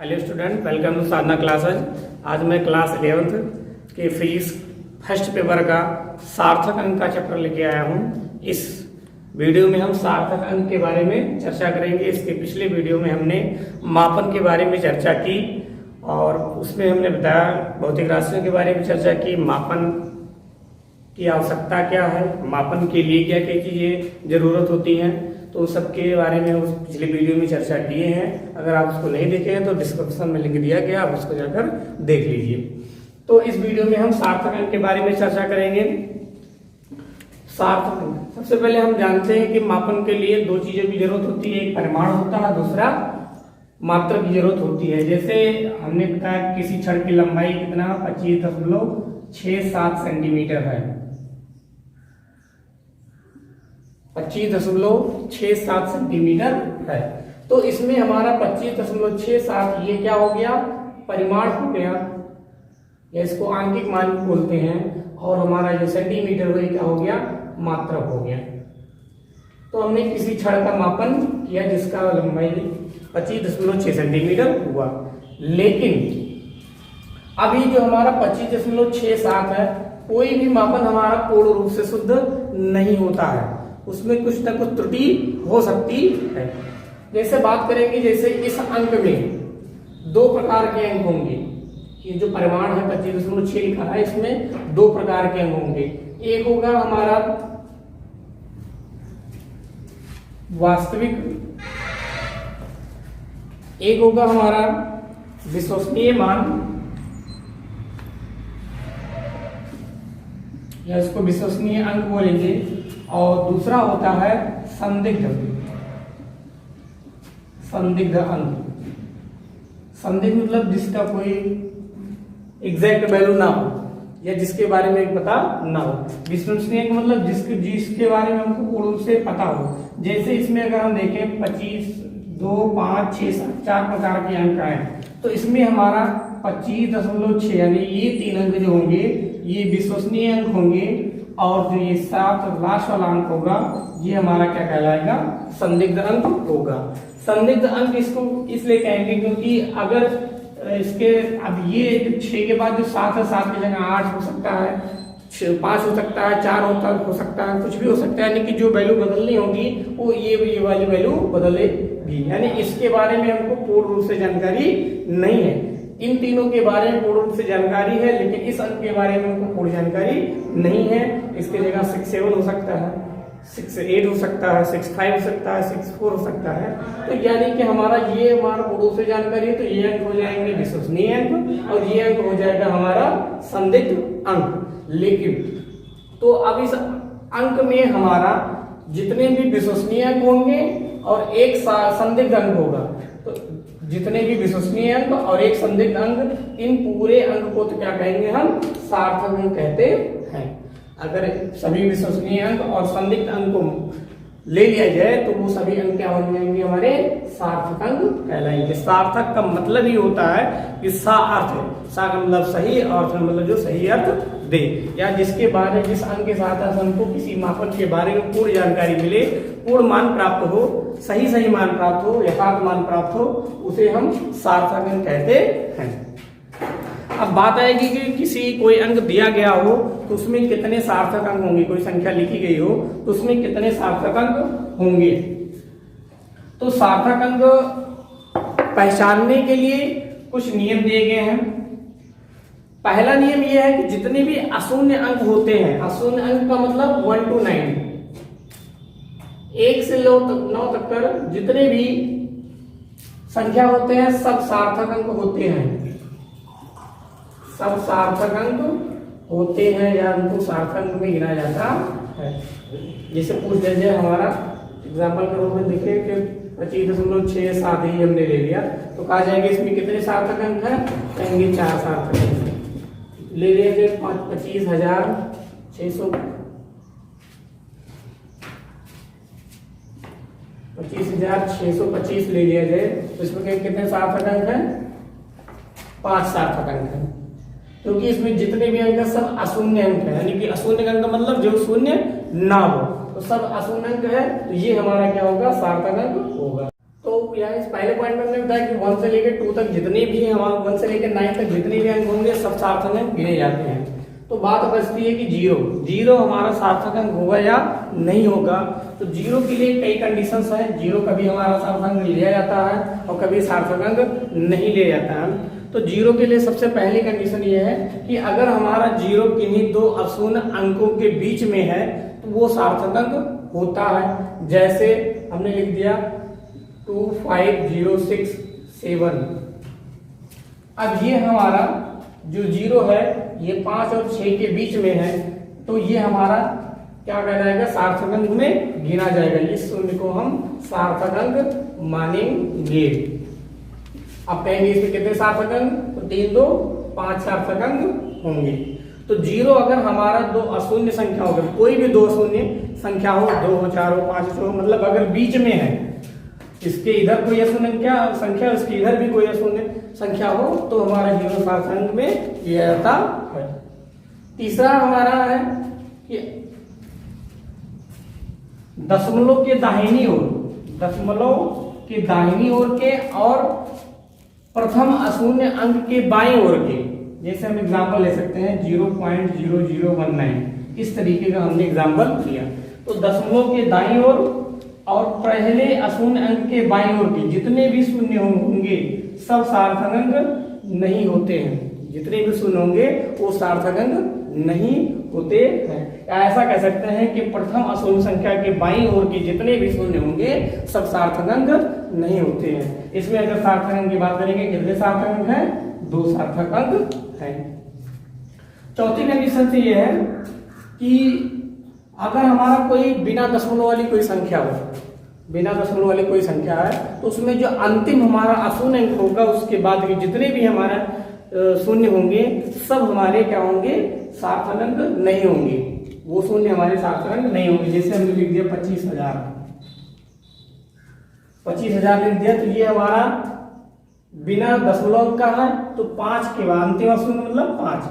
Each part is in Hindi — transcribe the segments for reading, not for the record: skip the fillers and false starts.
Hello student, welcome to Sadhana classes. आज मैं क्लास 11th के फिजिक्स फर्स्ट पेपर का सार्थक अंक का चैप्टर लेके आया हूँ। इस वीडियो में हम सार्थक अंक के बारे में चर्चा करेंगे। इसके पिछले वीडियो में हमने मापन के बारे में चर्चा की और उसमें हमने बताया भौतिक राशियों के बारे में चर्चा की, मापन की आवश्यकता क्या है, मापन के लिए क्या क्या चीज़ें जरूरत होती हैं, तो उस सब के बारे में उस पिछले वीडियो में चर्चा किए हैं। अगर आप उसको नहीं देखे हैं तो डिस्क्रिप्शन में लिंक दिया गया, आप उसको जाकर देख लीजिए। तो इस वीडियो में हम सार्थक अंक के बारे में चर्चा करेंगे। सार्थक अंक, सबसे पहले हम जानते हैं कि मापन के लिए दो चीजों की जरूरत होती है, एक परिमाण होता है, दूसरा मात्रा की जरूरत होती है। जैसे हमने बताया किसी छड़ की लंबाई कितना 25.67 सेंटीमीटर है, 25.67 सेंटीमीटर है। तो इसमें हमारा 25.67 ये क्या हो गया, परिमाण हो गया, या इसको आंकिक मान बोलते हैं, और हमारा जो सेंटीमीटर वही क्या हो गया, मात्रक हो गया। तो हमने किसी छड़ का मापन किया जिसका लंबाई 25.6 सेंटीमीटर हुआ, लेकिन अभी जो हमारा 25.67 है, कोई भी मापन हमारा पूर्ण रूप से शुद्ध नहीं होता है, उसमें कुछ न कुछ त्रुटि हो सकती है। जैसे बात करेंगे, जैसे इस अंक में दो प्रकार के अंक होंगे। ये जो परिमाण है 25.6 लिखा है, इसमें दो प्रकार के अंक होंगे। एक होगा हमारा वास्तविक, एक होगा हमारा विश्वसनीय मान, या इसको विश्वसनीय अंक बोलेंगे, और दूसरा होता है संदिग्ध अंक। संदिग्ध मतलब जिसका कोई एग्जैक्ट वैल्यू ना हो, या जिसके बारे में पता ना हो। विश्वसनीय अंक मतलब जिसके बारे में हमको पूर्ण रूप से पता हो। जैसे इसमें अगर हम देखें 25, 2, 5, 6, 7 चार प्रकार के अंक आए, तो इसमें हमारा 25.6 यानी ये तीन अंक जो होंगे ये विश्वसनीय अंक होंगे, और जो ये 7 लास्ट वाला अंक होगा ये हमारा क्या कहलाएगा, संदिग्ध अंक होगा। संदिग्ध अंक इसको इसलिए कहेंगे क्योंकि अगर इसके अब ये 6 के बाद जो 7 है, 7 की जगह 8 हो सकता है, 5 हो सकता है, 4 हो सकता है, कुछ भी हो सकता है, यानी कि जो वैल्यू बदलनी होगी वो ये वाली वैल्यू बदलेगी। यानी इसके बारे में हमको पूर्ण रूप से जानकारी नहीं है। इन तीनों के बारे में पूर्ण रूप से जानकारी है, लेकिन इस अंक के बारे में हमको पूर्ण जानकारी नहीं है। इसकी जगह 6.7 हो सकता है, 6.8 हो सकता है, 6.5 हो सकता है, 6.4 हो सकता है। तो यानी कि हमारा पूर्ण रूप से जानकारी है, तो ये अंक हो जाएंगे विश्वसनीय अंक, और ये अंक हो जाएगा हमारा संदिग्ध अंक। लेकिन तो अब इस अंक में हमारा जितने भी विश्वसनीय अंक होंगे और एक संदिग्ध अंक होगा, तो जितने भी विश्वसनीय अंक और एक संदिग्ध अंक, इन पूरे अंक को तो क्या कहेंगे, हम सार्थक अंक कहते हैं। अगर सभी विश्वसनीय अंक और संदिग्ध अंक को ले लिया जाए तो वो सभी अंक क्या हो जाएंगे, हमारे सार्थक अंक कहलाएंगे। सार्थक का मतलब ही होता है कि सा का मतलब सही, अर्थ का मतलब जो सही अर्थ दे, या जिसके बारे जिस अंक के साथ हमको किसी मापन के बारे में पूर्ण जानकारी मिले, पूर्ण मान प्राप्त हो, सही मान प्राप्त हो, यथार्थ मान प्राप्त हो, उसे हम सार्थक अंक कहते हैं। अब बात आएगी कि किसी कोई अंक दिया गया हो तो उसमें कितने सार्थक अंक होंगे, कोई संख्या लिखी गई हो तो उसमें कितने सार्थक अंक होंगे। तो सार्थक अंक पहचानने के लिए कुछ नियम दिए गए हैं। पहला नियम यह है कि जितने भी अशून्य अंक होते हैं, अशून्य अंक का मतलब 1 to 9, 1 से 9 तक कर जितने भी संख्या होते हैं सब सार्थक अंक होते हैं, सब सार्थक अंक होते हैं, या उनको सार्थक अंक में गिना जाता है। जैसे पूछ लीजिए, हमारा एग्जाम्पल के रूप में देखिए कि 25.67 ही हमने ले लिया, तो कहा जाएगा इसमें कितने सार्थक अंक हैं, कहेंगे 4 सार्थक अंक ले लीजिए। 25,600 25,625 ले लिया जाए तो इसमें कितने सार्थक अंक हैं, 5 सार्थक अंक हैं, क्योंकि इसमें जितने भी अंक हैं सब अशून्य अंक है। यानी कि अशून्य अंक का मतलब जो शून्य ना हो, तो सब अशून्य अंक है, तो ये हमारा क्या होगा, सार्थक अंक होगा। तो किया है। इस पहले पॉइंट में हमने बताया कि 1 से लेकर 2 तक जितने भी हमारे 1 से लेकर 9 तक जितने भी अंक होंगे सब सार्थक अंक गिने जाते हैं। तो बात बचती है कि जीरो हमारा सार्थक अंक होगा या नहीं होगा। तो जीरो के लिए कई कंडीशंस हैं। जीरो कभी हमारा सार्थक अंक लिया जाता है और कभी सार्थक अंक नहीं लिया जाता है। तो जीरो के लिए सबसे पहली कंडीशन ये है कि अगर हमारा जीरो किन्हीं दो अशून्य अंकों के बीच में है तो वो सार्थक अंक होता है। जैसे हमने लिख दिया 2 5 0 6 7। अब ये हमारा जो जीरो है ये 5 और 6 के बीच में है, तो ये हमारा क्या कहलाएगा, सार्थक अंक में गिना जाएगा। इस शून्य को हम सार्थक अंक मानेंगे। अब कहेंगे इसमें कितने सार्थक अंक, तो 3 2 5 सार्थक अंक होंगे। तो जीरो अगर हमारा दो अशून्य संख्या होगा, कोई भी दो अशून्य संख्या हो, 2 हो 4 हो 5 हो, मतलब अगर बीच में है, इसके इधर कोई अशून्य संख्या इसके इधर भी कोई अशून्य संख्या हो, तो हमारा जीरो सार्थक अंक में लिया जाता है। तीसरा हमारा है कि दशमलव के दाहिनी ओर के और प्रथम अशून्य अंक के बाईं ओर के, जैसे हम एग्जांपल ले सकते हैं 0.0019, इस तरीके का हमने एग्जांपल लिया। तो दशमलव के दाईं ओर और पहले अशून्य अंक के बाईं ओर के जितने भी शून्य होंगे सब सार्थक अंक नहीं होते हैं। जितने भी शून्य होंगे वो सार्थक अंक नहीं होते हैं। ऐसा कह सकते हैं कि प्रथम अशून्य संख्या के बाईं ओर के जितने भी शून्य होंगे सब सार्थक अंक नहीं होते हैं। इसमें अगर सार्थक अंक की बात करेंगे, कितने सार्थक अंक हैं, 2 सार्थक अंक हैं। चौथी कंडीशन से यह है कि अगर हमारा कोई बिना दशमलव वाली कोई संख्या हो, बिना दशमलव वाली कोई संख्या है, तो उसमें जो अंतिम हमारा अशून्य अंक होगा उसके बाद के जितने भी हमारा शून्य होंगे सब हमारे क्या होंगे, सार्थक अंक नहीं होंगे। वो शून्य हमारे सार्थक अंक नहीं होंगे। जैसे हमने लिख दिया 25,000 लिख दिया, तो ये हमारा बिना दशमलव का है, तो 5 के बाद अंतिम अशून्य मतलब 5,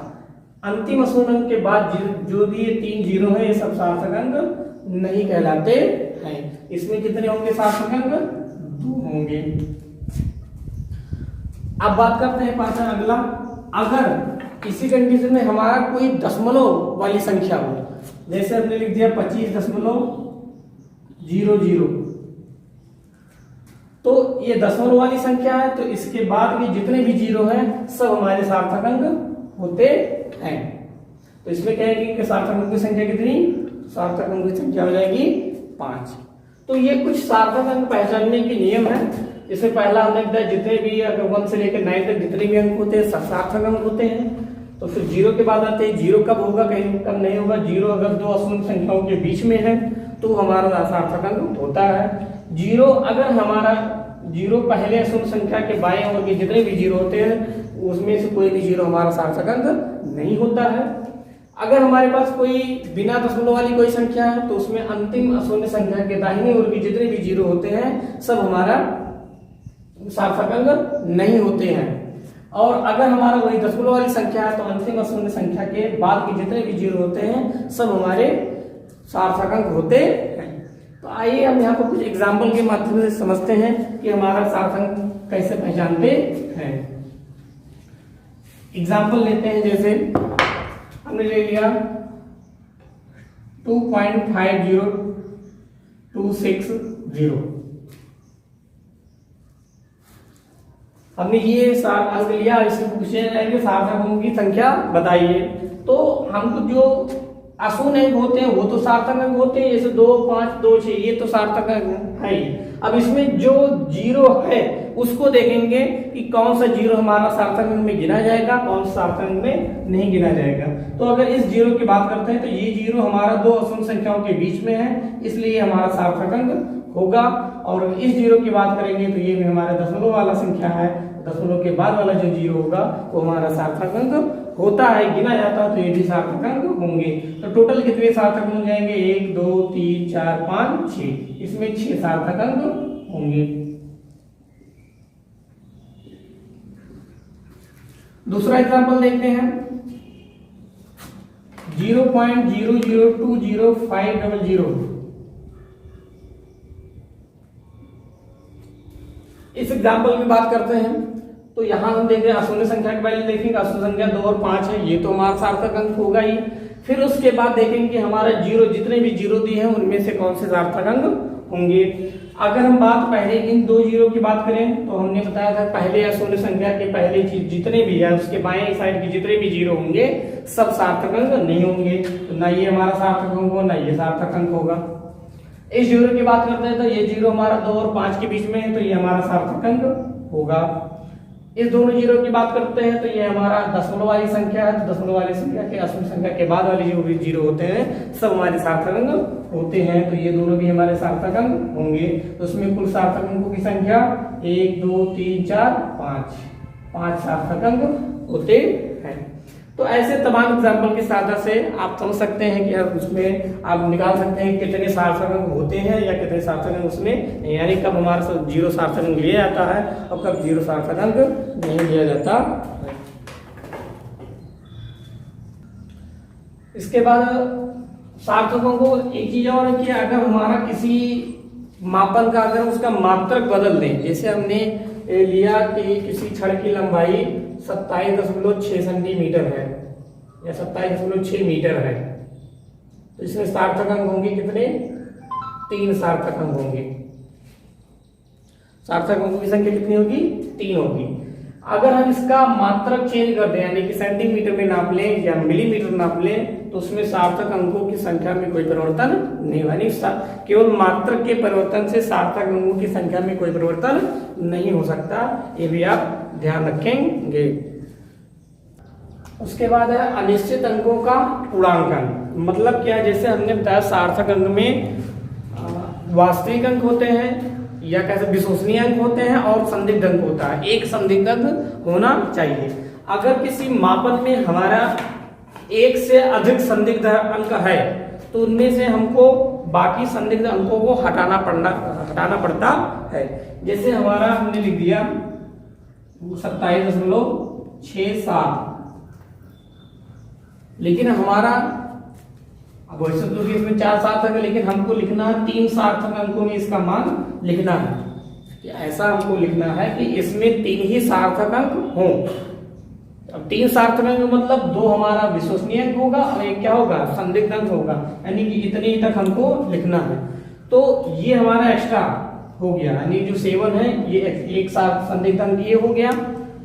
अंतिम अशून्य अंक के बाद जो भी ये 3 जीरो है ये सब सार्थक अंक नहीं कहलाते हैं। इसमें कितने होंगे सार्थक अंक, 2 होंगे। अब बात करते हैं पांचवा अगला, अगर इसी कंडीशन में हमारा कोई दशमलव वाली संख्या हो, जैसे हमने लिख दिया 25.00, तो ये दशमलव वाली संख्या है, तो इसके बाद के जितने भी जीरो हैं सब हमारे सार्थक अंक होते हैं। तो इसमें कहेंगे कि सार्थक अंक की संख्या कितनी, सार्थक अंक की संख्या हो जाएगी 5। तो ये कुछ सार्थक अंक पहचानने के नियम है। इससे पहला हमने बताया जितने भी अगर 1 से लेकर 9 तक जितने भी अंक होते हैं सब सार्थक अंक होते हैं। तो फिर जीरो के बाद आते हैं, जीरो कब होगा, कहीं कब नहीं होगा। जीरो अगर दो अशून्य संख्याओं के बीच में है तो हमारा सार्थक अंक होता है। जीरो अगर हमारा जीरो पहले अशून्य संख्या के बाएं ओर के जितने भी जीरो होते हैं उसमें से कोई भी जीरो हमारा सार्थक अंक नहीं होता है। अगर हमारे पास कोई बिना दशमलव वाली कोई संख्या है तो उसमें अंतिम अशून्य संख्या के दाहिनी ओर के जितने भी जीरो होते हैं सब हमारा सार्थक अंक नहीं होते हैं। और अगर हमारा वही दशमलव वाली संख्या है तो अंतिम अशून्य संख्या के बाद के जितने भी जीरो होते हैं सब हमारे सार्थक अंक होते हैं। तो आइए हम यहाँ पर कुछ एग्जाम्पल के माध्यम से समझते हैं कि हमारा सार्थक अंक कैसे पहचानते हैं। एग्जाम्पल लेते हैं, जैसे हमने ले लिया 2.50260, हमने ये अंक लिया। इससे पूछे जाएंगे सार्थक अंकों की संख्या बताइए, तो हमको जो अशून्य अंक होते हैं वो तो सार्थक अंक होते हैं, जैसे 2 5 2 6 ये तो सार्थक अंक है ही। अब इसमें जो जीरो है उसको देखेंगे कि कौन सा जीरो हमारा सार्थक अंक में गिना जाएगा, कौन सा सार्थक अंक में नहीं गिना जाएगा। तो अगर इस जीरो की बात करते हैं तो ये जीरो हमारा दो अशून्य संख्याओं के बीच में है, इसलिए हमारा सार्थक अंक होगा। और इस जीरो की बात करेंगे तो ये भी हमारा दशमलव वाला संख्या है, दशमलव के बाद वाला जो जीरो होगा वो हमारा सार्थक अंक होता है, गिना जाता है, तो ये भी सार्थक अंक होंगे। तो टोटल कितने सार्थक हो जाएंगे, 1 2 3 4 5 6, इसमें 6 सार्थक अंक होंगे। दूसरा एग्जांपल देखते हैं, 0.00205000। एग्जाम्पल में बात करते हैं तो यहाँ हम देख रहे हैं अशून्य संख्या के वैल्यू देखेंगे, अशून्य संख्या 2 और 5 है, ये तो हमारा सार्थक अंक होगा ही। फिर उसके बाद देखेंगे कि हमारा जीरो, जितने भी जीरो दिए हैं उनमें से कौन से सार्थक अंक होंगे। अगर हम बात पहले इन 2 जीरो की बात करें तो हमने बताया था पहले अशून्य संख्या के पहले जितने भी है उसके बाएं साइड के जितने भी जीरो होंगे सब सार्थक अंक नहीं होंगे, तो ना ये हमारा सार्थक अंक होगा ना ये सार्थक अंक होगा। इस जीरो की बात करते हैं तो ये जीरो हमारा 2 और 5 के बीच में है, तो ये हमारा सार्थक अंक होगा। इस दोनों जीरो की बात करते हैं तो ये हमारा दशमलव वाली संख्या है, तो दशमलव वाली संख्या के अशून्य संख्या के बाद वाले जो भी जीरो होते हैं सब हमारे सार्थक अंक होते हैं, तो ये दोनों भी हमारे सार्थक अंक होंगे। तो उसमें कुल सार्थक अंकों की संख्या 1 2 3 4 5 सार्थक अंक होते हैं। तो ऐसे तमाम एग्जाम्पल की सहायता से आप समझ सकते हैं कि उसमें आप निकाल सकते हैं कितने सार्थक अंक होते हैं या कितने सार्थक अंक उसमें, यानी कब हमारा जीरो सार्थक अंक लिया जाता है और कब जीरो सार्थक अंक नहीं लिया जाता है। इसके बाद सार्थकों को एक चीज और है कि अगर हमारा किसी मापन का अगर उसका मात्रक बदल दें, जैसे हमने लिया कि किसी छड़ की लंबाई 27.6 सेंटीमीटर है या 27.6 मीटर है, तो इसमें सार्थक अंक होंगे कितने, 3 सार्थक अंक होंगे। सार्थक अंकों की संख्या कितनी होगी, 3 होगी। अगर हम इसका मात्रक चेंज कर दें यानी कि सेंटीमीटर में नाप लें या मिलीमीटर नाप लें तो उसमें सार्थक अंकों की संख्या में कोई परिवर्तन नहीं होगा। केवल मात्रक के परिवर्तन से सार्थक अंकों की संख्या में कोई परिवर्तन नहीं हो सकता, ये भी आप ध्यान रखेंगे। उसके बाद है अनिश्चित अंकों का पूर्णांकन। मतलब क्या, जैसे हमने बताया सार्थक अंक में वास्तविक अंक होते हैं या कैसे विश्वसनीय अंक होते हैं और संदिग्ध अंक होता है, एक संदिग्ध अंक होना चाहिए। अगर किसी मापन में हमारा एक से अधिक संदिग्ध अंक है तो उनमें से हमको बाकी संदिग्ध अंकों को हटाना पड़ता है। जैसे हमारा हमने लिख दिया 27.67, लेकिन हमारा अब वैसे तो इसमें 4 सार्थक है लेकिन हमको लिखना है 3 सार्थक अंकों में इसका मान लिखना है कि ऐसा हमको लिखना है कि इसमें 3 ही सार्थक अंक हों। अब 3 सार्थक अंक मतलब 2 हमारा विश्वसनीय अंक होगा और एक क्या होगा, संदिग्ध अंक होगा, यानी कि इतने ही तक हमको लिखना है। तो ये हमारा एक्स्ट्रा हो गया, यानी जो 7 है ये एक संदिग्ध अंक ये हो गया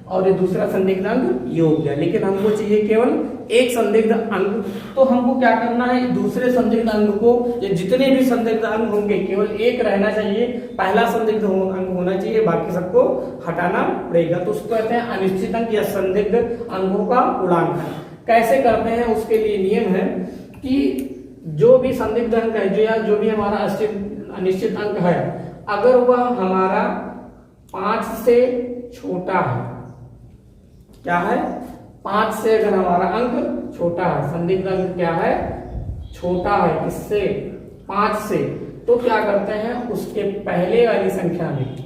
और ये दूसरा संदिग्ध अंक ये हो गया, लेकिन हमको चाहिए केवल एक संदिग्ध अंक। तो हमको क्या करना है, दूसरे संदिग्ध अंक को या जितने भी संदिग्ध अंक होंगे केवल एक रहना चाहिए, पहला संदिग्ध अंक होना चाहिए, बाकी सबको हटाना पड़ेगा। तो उसको कहते हैं अनिश्चित अंक या संदिग्ध अंकों का पूर्णांकन। कैसे करते हैं उसके लिए नियम है कि जो भी संदिग्ध अंक है जो या जो भी हमारा अनिश्चित अंक है अगर वह हमारा 5 से छोटा है, क्या है, 5 से अगर हमारा अंक छोटा है, संदिग्ध अंक क्या है, छोटा है इससे 5 से, तो क्या करते हैं उसके पहले वाली संख्या में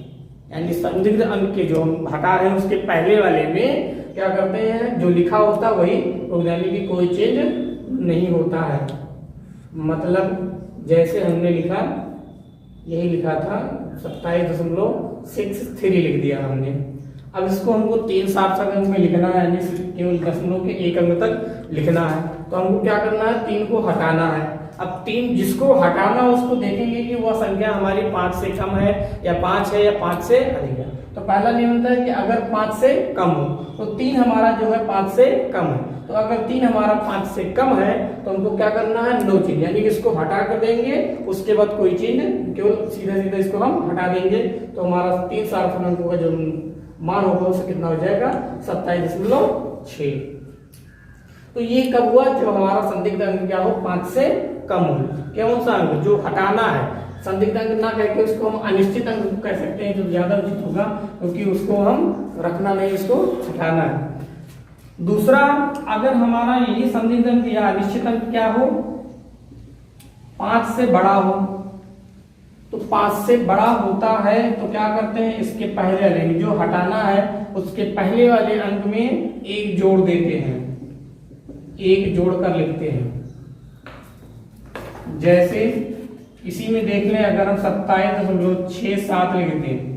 यानी संदिग्ध अंक के जो हम हटा रहे हैं उसके पहले वाले में क्या करते हैं, जो लिखा होता है वही, यानी कि कोई चेंज नहीं होता है। मतलब जैसे हमने लिखा, यही लिखा था 27.63 लिख दिया हमने। अब इसको हमको 3 सार्थक अंक में लिखना है, यानी केवल दशमलव के 1 अंक तक लिखना है। तो हमको क्या करना है, 3 को हटाना है। अब 3 जिसको हटाना उसको देखेंगे कि वह संख्या हमारी 5 से कम है या 5 है या 5 से अधिक है। तो पहला नियम होता है कि अगर 5 से कम हो तो 3 हमारा जो है 5 से कम है। तो अगर 3 हमारा 5 से कम है तो हमको क्या करना है, नो चेंज, यानी कि इसको हटा कर देंगे, उसके बाद कोई चेंज, केवल सीधा सीधा इसको हम हटा देंगे। तो हमारा 3 सार्थक अंकों का जो मान होगा उससे कितना हो जाएगा, 27.6। तो ये कब हुआ, जब हमारा संदिग्ध अंक क्या हो, 5 से कम हो। कौन सा अंक जो हटाना है, संदिग्ध अंक ना कह के उसको हम अनिश्चित अंक कह सकते हैं, जो ज्यादा उचित होगा, क्योंकि उसको हम रखना नहीं, इसको हटाना है। दूसरा, अगर हमारा यही संदिग्ध अंक या अनिश्चित अंक क्या हो, 5 से बड़ा हो, तो 5 से बड़ा होता है तो क्या करते हैं, इसके पहले वाले जो हटाना है उसके पहले वाले अंक में 1 जोड़ देते हैं, 1 जोड़ कर लिखते हैं। जैसे इसी में देख लें, अगर हम 27.67 लिखते हैं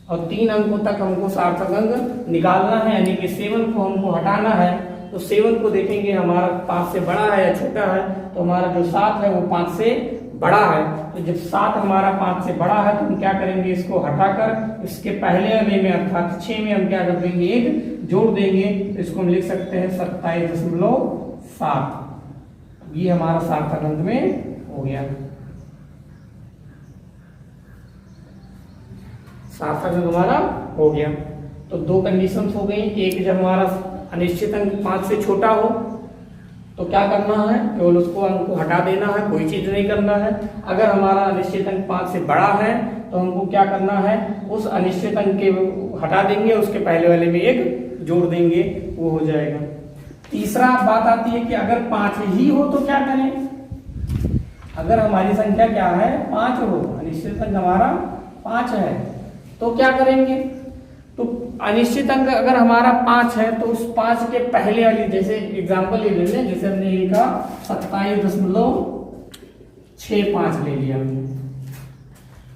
और 3 अंकों तक हमको सार्थक अंक निकालना है, यानी कि 7 को हमको हटाना है। तो 7 को देखेंगे हमारा 5 से बड़ा है या छोटा है, तो हमारा जो 7 है वो 5 से बड़ा है। तो जब 7 हमारा 5 से बड़ा है तो हम क्या करेंगे, इसको हटाकर इसके पहले वाले में अर्थात 6 में हम क्या कर देंगे, 1 जोड़ देंगे। तो इसको हम लिख सकते हैं 27.7। ये हमारा सार्थक अंक में हो गया। सार्थक अंक हमारा हो गया। तो 2 कंडीशंस हो गई। एक, जब हमारा अनिश्चित अंक 5 से छोटा हो तो क्या करना है, केवल उसको अंक को हटा देना है, कोई चीज नहीं करना है। अगर हमारा अनिश्चित अंक 5 से बड़ा है तो हमको क्या करना है, उस अनिश्चित अंक के हटा देंगे, उसके पहले वाले में 1 जोड़ देंगे, वो हो जाएगा। तीसरा बात आती है कि अगर 5 ही हो तो क्या करें। अगर हमारी संख्या क्या है, 5 हो, अनिश्चित अंक हमारा 5 है, तो क्या करेंगे। तो अनिश्चित अंक अगर हमारा 5 है तो उस 5 के पहले वाली, जैसे एग्जांपल ले लेते हैं, जैसे हमने लिखा 27.65 ले लिया हमने।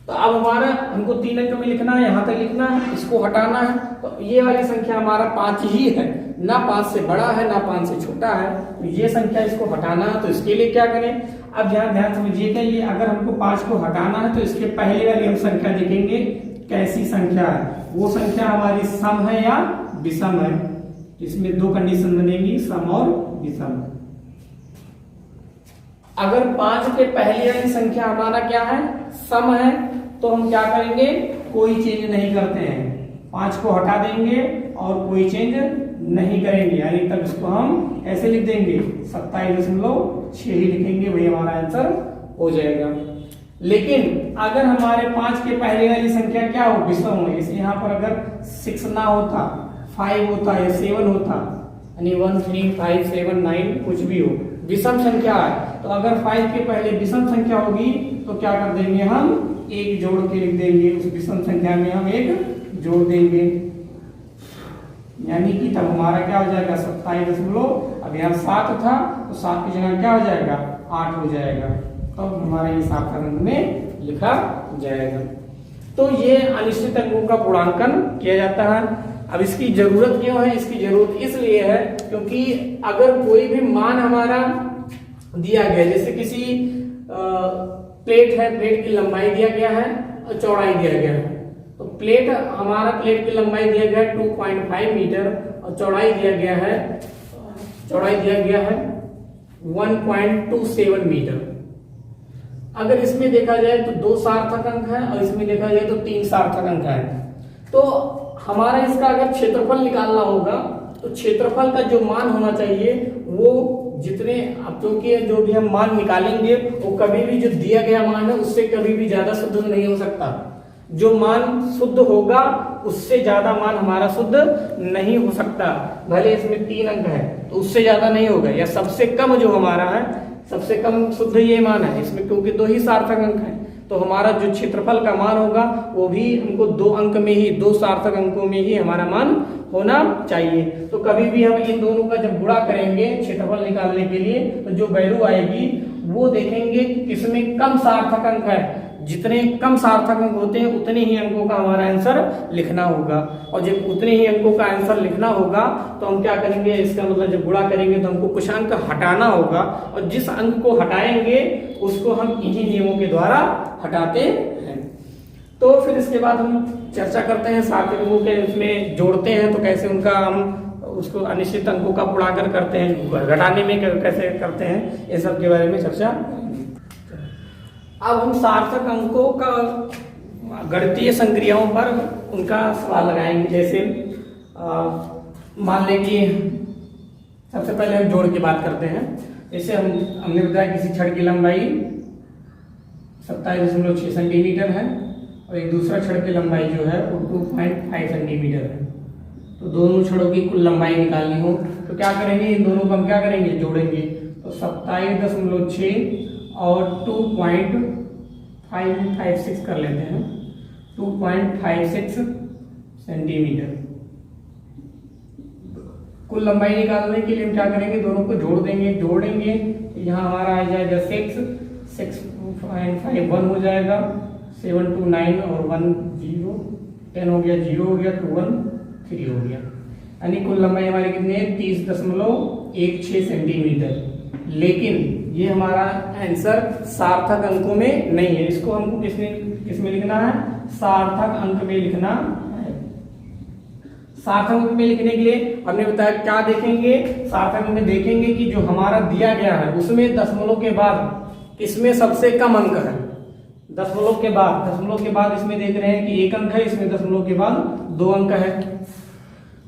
तो अब हमारा हमको 3 अंक में लिखना है, यहां तक लिखना है, इसको हटाना है। तो ये वाली संख्या हमारा 5 ही है, ना 5 से बड़ा है ना 5 से छोटा है। तो ये संख्या इसको हटाना है, तो इसके लिए क्या करें। अब ध्यान समझिएगा, ये अगर हमको 5 को हटाना है तो इसके पहले वाली हम संख्या देखेंगे कैसी संख्या है। वो संख्या हमारी सम है या विषम है। इसमें 2 कंडीशन बनेगी, सम और विषम। अगर 5 के पहले वाली संख्या हमारा क्या है, सम है, तो हम क्या करेंगे, कोई चेंज नहीं करते हैं, 5 को हटा देंगे और कोई चेंज नहीं करेंगे। यानी तब इसको हम ऐसे लिख देंगे 27.6 ही लिखेंगे, वही हमारा आंसर हो जाएगा। लेकिन अगर हमारे 5 के पहले वाली संख्या क्या हो, विषम हो, जैसे यहाँ पर अगर 6 ना होता, 5 होता या 7 होता, यानी 1 3 5 7 9 कुछ भी हो, विषम संख्या है, तो अगर 5 के पहले विषम संख्या होगी तो क्या कर देंगे, हम 1 जोड़ के लिख देंगे, उस विषम संख्या में हम 1 जोड़ देंगे। यानी कि तब हमारा क्या हो जाएगा, 27 अब यहाँ 7 था तो 7 की जगह क्या हो जाएगा, 8 हो जाएगा। तो हमारा ये सार्थक अंक में लिखा जाएगा। तो ये अनिश्चित अंकों का पूर्णांकन किया जाता है। अब इसकी जरूरत क्यों है, इसकी जरूरत इसलिए है क्योंकि अगर कोई भी मान हमारा दिया गया, जैसे किसी प्लेट है, प्लेट की लंबाई दिया गया है और चौड़ाई दिया गया है। तो प्लेट की लंबाई दिया गया है 2.5 मीटर और चौड़ाई दिया गया है 1.27 मीटर। अगर इसमें देखा जाए तो 2 सार्थक अंक है और इसमें देखा जाए तो 3 सार्थक अंक है। तो हमारा इसका अगर क्षेत्रफल निकालना होगा तो क्षेत्रफल का जो मान होना चाहिए वो जितने, अब क्योंकि जो भी हम मान निकालेंगे वो कभी भी जो दिया गया मान है उससे कभी भी ज्यादा शुद्ध नहीं हो सकता। जो मान शुद्ध होगा उससे ज्यादा मान हमारा शुद्ध नहीं हो सकता। भले इसमें 3 अंक है तो उससे ज्यादा नहीं होगा, या सबसे कम जो हमारा है, सबसे कम शुद्ध ये मान है इसमें, क्योंकि 2 ही सार्थक अंक हैं। तो हमारा जो क्षेत्रफल का मान होगा वो भी हमको 2 अंक में ही, 2 सार्थक अंकों में ही हमारा मान होना चाहिए। तो कभी भी हम इन दोनों का जब गुणा करेंगे क्षेत्रफल निकालने के लिए तो जो वैल्यू आएगी वो देखेंगे कि किसमें कम सार्थक अंक है। जितने कम सार्थक अंक होते हैं उतने ही अंकों का हमारा आंसर लिखना होगा, और जब उतने ही अंकों का आंसर लिखना होगा तो हम क्या करेंगे, इसका मतलब जब गुणा करेंगे तो हमको कुछ अंक हटाना होगा, और जिस अंक को हटाएंगे उसको हम इन्हीं नियमों के द्वारा हटाते हैं। तो फिर इसके बाद हम चर्चा करते हैं सार्थक अंकों के उसमें जोड़ते हैं तो कैसे उनका हम उसको अनिश्चित अंकों का पूर्णांकन करते हैं, घटाने में कैसे करते हैं, ये सब के बारे में चर्चा। अब हम सार्थक अंकों का गणितीय संक्रियाओं पर उनका सवाल लगाएंगे। जैसे मान लें कि सबसे पहले हम जोड़ की बात करते हैं। जैसे हमने बताया किसी छड़ की लंबाई 27.6 सेंटीमीटर है और एक दूसरा छड़ की लंबाई जो है वो 2.5 सेंटीमीटर है। तो दोनों छड़ों की कुल लंबाई निकालनी हो तो क्या करेंगे, इन दोनों को हम क्या करेंगे, जोड़ेंगे। तो 27.6 और 2.556 कर लेते हैं, 2.56 सेंटीमीटर। कुल लंबाई निकालने के लिए हम क्या करेंगे, दोनों को जोड़ेंगे। तो यहाँ हमारा आ जाएगा 6.51 हो जाएगा, 7 2 9 और 1 0 10 हो गया, 0 हो गया, 2 1 3 हो गया। यानी कुल लंबाई हमारी कितनी है 30.16 सेंटीमीटर। लेकिन ये हमारा आंसर सार्थक अंकों में नहीं है, इसको हमको किसमें लिखना है, सार्थक अंक में लिखना है। सार्थक अंक में लिखने के लिए हमने बताया क्या देखेंगे, सार्थक अंक में देखेंगे कि जो हमारा दिया गया है उसमें दशमलव के बाद किसमें सबसे कम अंक है। दशमलव के बाद इसमें देख रहे हैं कि 1 अंक है, इसमें दशमलव के बाद 2 अंक है।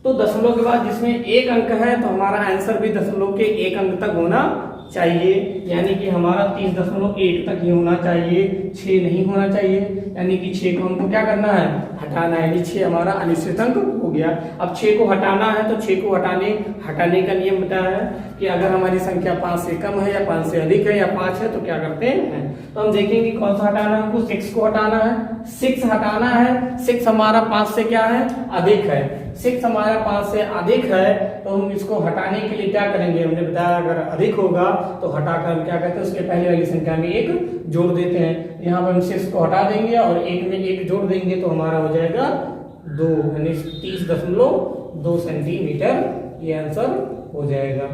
तो दशमलव के बाद जिसमें 1 अंक है तो हमारा आंसर भी दशमलव के 1 अंक तक होना चाहिए, यानी कि हमारा 30.1 तक ही होना चाहिए, 6 नहीं होना चाहिए। यानी कि 6 को हमको क्या करना है, हटाना है। 6 हमारा अनिश्चित अंक हो गया। अब 6 को हटाना है तो 6 को हटाने का नियम बताया है कि अगर हमारी संख्या 5 से कम है या 5 से अधिक है या 5 है तो क्या करते हैं, तो हम देखेंगे कौन सा हटाना है, हमको 6 को हटाना है। 6 हटाना है, 6 हमारा 5 से क्या है, अधिक है। 6 हमारा 5 से अधिक है तो हम इसको हटाने के लिए क्या करेंगे, हमने बताया अगर अधिक होगा तो हटाकर हम क्या करते हैं, उसके पहले वाली संख्या में 1 जोड़ देते हैं। यहाँ पर हम 6 को हटा देंगे और 1 में 1 जोड़ देंगे तो हमारा हो जाएगा 2, यानी 30.2 सेंटीमीटर ये आंसर हो जाएगा।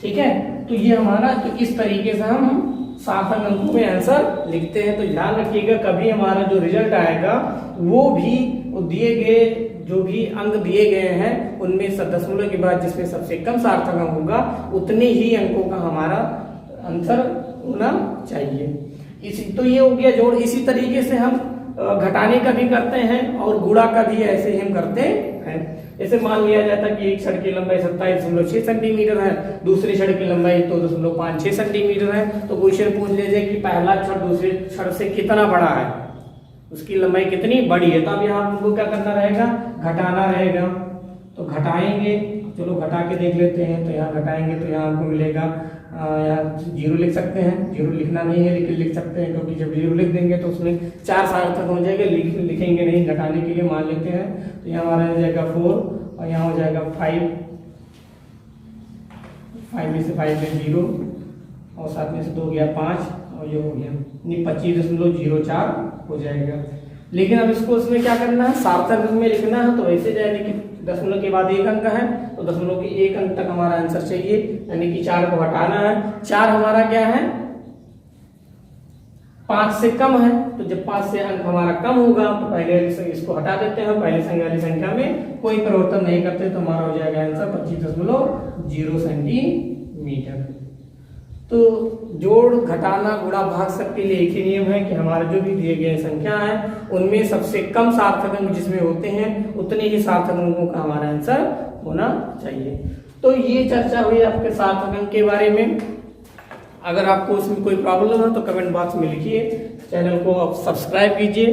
ठीक है, तो ये हमारा, तो इस तरीके से हम सार्थक अंकों में आंसर लिखते हैं। तो ध्यान रखिएगा कभी हमारा जो रिजल्ट आएगा वो भी दिए गए जो भी अंक दिए गए हैं उनमें दशमलव के बाद जिसमें सबसे कम सार्थक अंक होगा उतने ही अंकों का हमारा आंसर होना चाहिए। तो ये हो गया जोड़। इसी तरीके से हम घटाने का भी करते हैं और गुणा का भी ऐसे ही हम करते हैं। जैसे मान लिया जाता कि एक छड़ की लंबाई 27.6 सेंटीमीटर है, दूसरी छड़ की लंबाई 2.56 सेंटीमीटर है। तो क्वेश्चन पूछ लीजिए कि पहला छड़ दूसरे छड़ से कितना बड़ा है, उसकी लंबाई कितनी बड़ी है। तो अब यहाँ हमको क्या करना रहेगा, घटाना रहेगा। तो घटाएंगे, चलो घटा के देख लेते हैं। तो यहाँ घटाएंगे तो यहाँ हमको मिलेगा, यहाँ 0 लिख सकते हैं, 0 लिखना नहीं है लेकिन लिख सकते हैं क्योंकि जब 0 लिख देंगे तो उसमें 4 सार्थक हो जाएगा। लिखेंगे नहीं, घटाने के लिए मान लेते हैं। तो यहाँ हमारा हो जाएगा 4 और यहाँ हो जाएगा 5 में से 5 में 0 और 7 में से 2 गया 5 और ये हो गया 25.04 हो जाएगा। लेकिन अब इसको उसमें क्या करना है, सार्थक में लिखना है। तो ऐसे जाए कि दशमलव के बाद 1 अंक है तो दशमलव के 1 अंक तक हमारा आंसर चाहिए, यानी कि 4 को हटाना है। 4 हमारा क्या है, 5 से कम है। तो जब 5 से अंक हमारा कम होगा तो पहले इसको हटा देते हैं, पहले संख्या वाली संख्या में कोई परिवर्तन नहीं करते तो हमारा हो जाएगा आंसर 25.0 सेंटीमीटर। तो जोड़, घटाना, गुणा, भाग सबके लिए एक ही नियम है कि हमारे जो भी दिए गए संख्या है उनमें सबसे कम सार्थक अंक जिसमें होते हैं उतने ही सार्थक अंकों का हमारा आंसर होना चाहिए। तो ये चर्चा हुई आपके सार्थक अंक के बारे में। अगर आपको उसमें कोई प्रॉब्लम हो तो कमेंट बॉक्स में लिखिए, चैनल को आप सब्सक्राइब कीजिए।